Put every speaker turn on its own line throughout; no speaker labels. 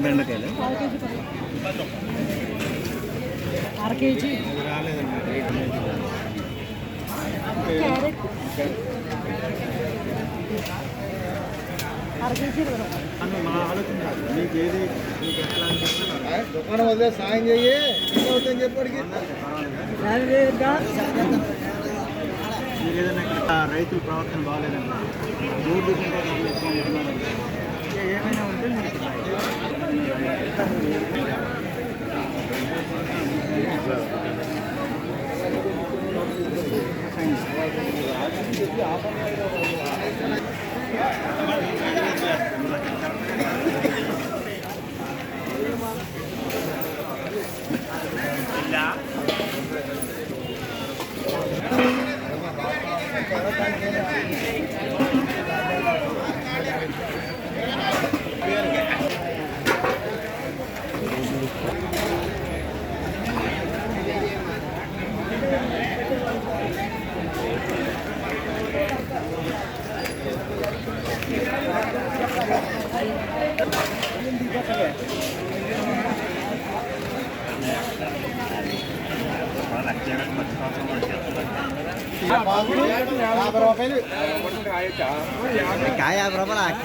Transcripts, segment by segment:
బెండకాయలు
అర కేజీ
దుకాణం వదిలే సాయం చెయ్యి అవుతుందని చెప్పడికి
మీరు ఏదైనా ఇక్కడ రైతుల ప్రవర్తన బాగాలేదండి రోడ్డు ఏమైనా ఉంటే
కాయ 50 రూపాయలు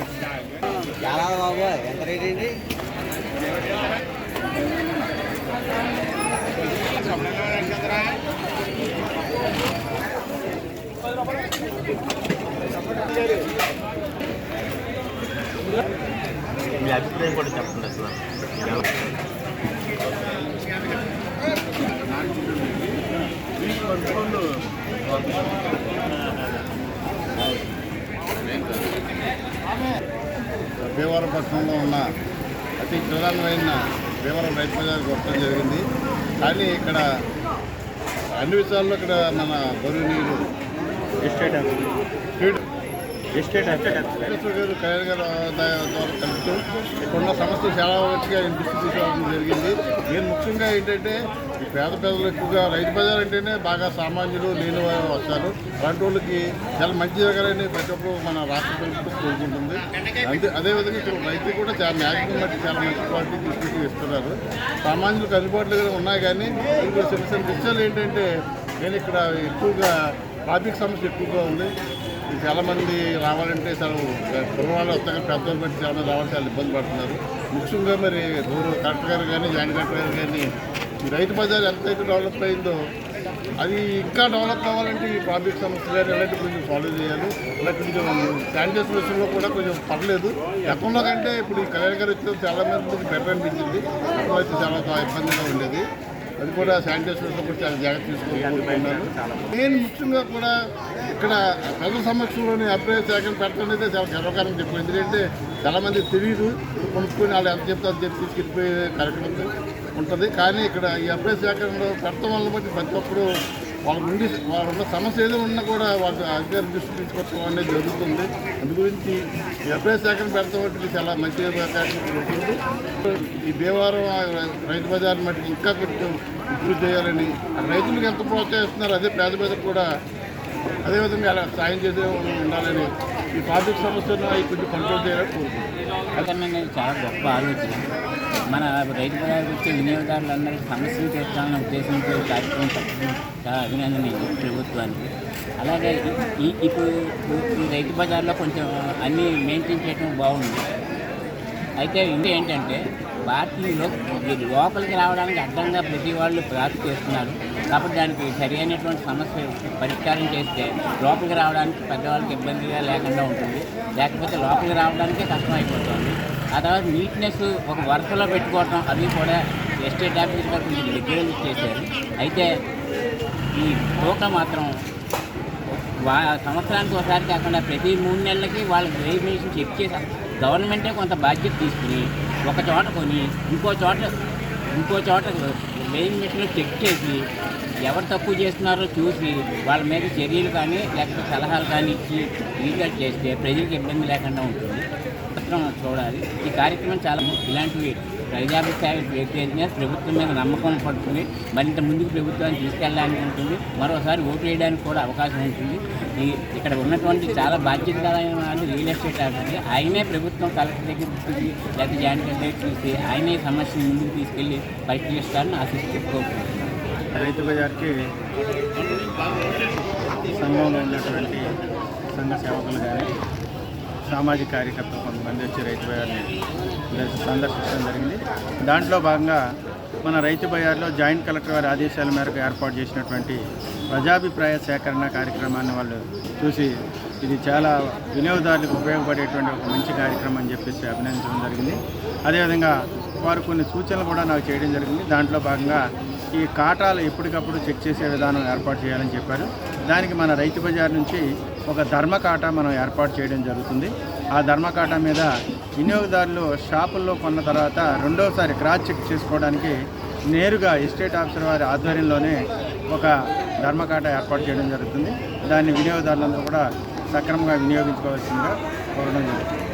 చాలా బాబు ఎంత రేట్ ఏంటి
మీ అభిప్రాయం కూడా చెప్పండి అసలు
భీమవరం పట్టణంలో ఉన్న అతి ప్రధానమైన భీమవరం రైతు బజార్కి వచ్చడం జరిగింది. కానీ ఇక్కడ అన్ని విషయాల్లో ఇక్కడ మన గౌరవనీయులు కళ్యాణ్ గారు ద్వారా కలుపుతూ ఇక్కడున్న సమస్యలు చాలా వరకుగా దృష్టి తీసుకోవడం జరిగింది. నేను ముఖ్యంగా ఏంటంటే ఈ పేద ప్రజలు ఎక్కువగా రైతు బజార్ అంటేనే బాగా సామాన్యులు లేని వారు వస్తారు. అలాంటి వాళ్ళకి చాలా మంచి జరగాలని ప్రతి ఒక్కరు మన రాష్ట్ర ప్రభుత్వం కోరుకుంటుంది. అదేవిధంగా ఇక్కడ రైతులు కూడా చాలా మ్యాక్సిమం బట్టి చాలా మంచి క్వాలిటీ తీసుకొచ్చి ఇస్తున్నారు. సామాన్యులకు అందుబాటులో ఉన్నాయి. కానీ ఇప్పుడు చిన్న చిన్న విషయాలు ఏంటంటే నేను ఇక్కడ ఎక్కువగా ట్రాఫిక్ సమస్య ఎక్కువగా ఉంది. చాలామంది రావాలంటే చాలా కుర్రవాళ్ళు వస్తాక పెద్దలు బట్టి చాలామంది రావాలి చాలా ఇబ్బంది పడుతున్నారు. ముఖ్యంగా మరి కలెక్టర్ గారు కానీ జాయింట్ కలెక్టర్ గారు కానీ ఈ రైతు బజార్ ఎంతైతే డెవలప్ అయిందో అది ఇంకా డెవలప్ కావాలంటే ఈ ట్రాఫిక్ సమస్య కానీ ఇలాంటి కొంచెం సాల్వ్ చేయాలి. ఇలా కొంచెం శానిటైజేషన్ విషయంలో కూడా కొంచెం పర్లేదు. గతంలో కంటే ఇప్పుడు ఈ కళ్యాణ్ గారు వచ్చి చాలా మంది బెటర్ అనిపించింది. అప్పుడు అయితే చాలా ఇబ్బందిగా ఉండేది. అది కూడా శానిటైజేషన్ కూడా చాలా జాగ్రత్త తీసుకోవాలనుకుంటున్నాను. నేను ముఖ్యంగా కూడా ఇక్కడ ప్రజల సమక్షంలోని అభిప్రాయ సేకరణ పెట్టడం అయితే చాలా గర్వకారం చెప్పాను. ఎందుకంటే చాలామంది తెలియదు, కొనుక్కొని వాళ్ళు ఎంత చెప్తే అది చెప్పి తీసుకెళ్ళిపోయే కార్యక్రమం ఉంటుంది. కానీ ఇక్కడ ఈ అభిప్రాయ సేకరణలో పెట్టడం వల్ల బట్టి ప్రతి ఒక్కరు వాళ్ళ నుండి వాళ్ళ సమస్య ఏదో ఉన్నా కూడా వాళ్ళ అధికారులు దృష్టి తీసుకొచ్చడం అనేది జరుగుతుంది. అందు గురించి ఈ అభిప్రాయ సేకరణ పెడతాం బట్టి చాలా మంచిగా కార్యక్రమం ఉంటుంది. ఈ భీమవరం రైతు బజార్ మట్టి ఇంకా కొంచెం ఇంప్రూవ్ చేయాలని రైతులకు ఎంత ప్రోత్సహిస్తున్నారు అదే పేద పేదకు కూడా అదేవిధంగా అలా సాయం చేసే ఉండాలని ఈ ట్రాఫిక్ సమస్యను అవి కొంచెం కంట్రోల్ చేయాలని కోరుకుంటున్నాను.
చాలా గొప్ప ఆలోచన. మన రైతు బజార్కి వచ్చే వినియోగదారులందరికీ సమస్యలు తీర్చాలన్న ఉద్దేశంతో కార్యక్రమం చాలా అభినందనీయం ప్రభుత్వానికి. అలాగే ఇప్పుడు ఈ రైతు బజార్లో కొంచెం అన్నీ మెయింటైన్ చేయడం బాగుంది. అయితే ఇంకా ఏంటంటే పార్కింగ్లో లోపలికి రావడానికి అడ్డంగా ప్రతి వాళ్ళు ప్రార్థన చేస్తున్నారు. కాబట్టి దానికి సరి అయినటువంటి సమస్య పరిష్కారం చేస్తే లోపలికి రావడానికి పెద్దవాళ్ళకి ఇబ్బందిగా లేకుండా ఉంటుంది. లేకపోతే లోపలికి రావడానికే కష్టం అయిపోతుంది. ఆ తర్వాత నీట్నెస్ ఒక వరుసలో పెట్టుకోవటం అది కూడా ఎస్టేట్ ఆఫీస్ గారు కొంచెం దగ్గర చేశారు. అయితే ఈ తోట మాత్రం సంవత్సరానికి ఒకసారి కాకుండా ప్రతి 3 నెలలకి వాళ్ళకి వెరిఫికేషన్ చెక్ చేసి గవర్నమెంటే కొంత బాధ్యత తీసుకుని ఒక చోట కొని ఇంకో చోట వెయింగ్ మిషన్లు చెక్ చేసి ఎవరు తక్కువ చేస్తున్నారో చూసి వాళ్ళ మీద చర్యలు కానీ లేకపోతే సలహాలు కానీ ఇచ్చి రీఛార్జ్ చేస్తే ప్రజలకు ఇబ్బంది లేకుండా ఉంటుంది. చూడాలి. ఈ కార్యక్రమం చాలా ఇలాంటివి ప్రజాభిప్రాయం వ్యక్తిగా ప్రభుత్వం మీద నమ్మకం పడుతుంది. మరింత ముందుకు ప్రభుత్వాన్ని తీసుకెళ్ళడానికి ఉంటుంది. మరోసారి ఓటు వేయడానికి కూడా అవకాశం ఉంటుంది. ఇక్కడ ఉన్నటువంటి చాలా బాధ్యతకరమైన వాళ్ళు రియల్ ఎస్టేట్ ఆఫీసర్, ఆయనే ప్రభుత్వం కలెక్టర్ దగ్గర తీసుకుని లేకపోతే జాయింట్ కలెక్టర్ చూసి ఆయనే సమస్యను ముందుకు తీసుకెళ్ళి పరిష్కరిస్తారని ఆశిస్తూ కోరుకుంటున్నాను.
రైతు బజార్కి సంఘంలో ఉన్నటువంటి సంఘ సేవకులు కానీ సామాజిక కార్యకర్తలు కొంతమంది వచ్చి రైతు బజార్ని సందర్శించడం జరిగింది. దాంట్లో భాగంగా మన రైతు బజార్లో జాయింట్ కలెక్టర్ వారి ఆదేశాల మేరకు ఏర్పాటు చేసినటువంటి ప్రజాభిప్రాయ సేకరణ కార్యక్రమాన్ని వాళ్ళు చూసి ఇది చాలా వినియోగదారులకు ఉపయోగపడేటువంటి ఒక మంచి కార్యక్రమం అని చెప్పేసి అభినందించడం జరిగింది. అదేవిధంగా వారు కొన్ని సూచనలు కూడా నాకు చేయడం జరిగింది. దాంట్లో భాగంగా ఈ కాటాలు ఎప్పటికప్పుడు చెక్ చేసే విధానం ఏర్పాటు చేయాలని చెప్పారు. దానికి మన రైతు బజార్ నుంచి ఒక ధర్మకాటా మనం ఏర్పాటు చేయడం జరుగుతుంది. ఆ ధర్మకాటా మీద వినియోగదారులు షాపుల్లో కొన్న తర్వాత రెండోసారి క్రాస్ చెక్ చేసుకోవడానికి నేరుగా ఎస్టేట్ ఆఫీసర్ వారి ఆధ్వర్యంలోనే ఒక ధర్మకాటా ఏర్పాటు చేయడం జరుగుతుంది. దాన్ని వినియోగదారులందరూ కూడా సక్రమంగా వినియోగించుకోవాల్సిందిగా కోరడం జరుగుతుంది.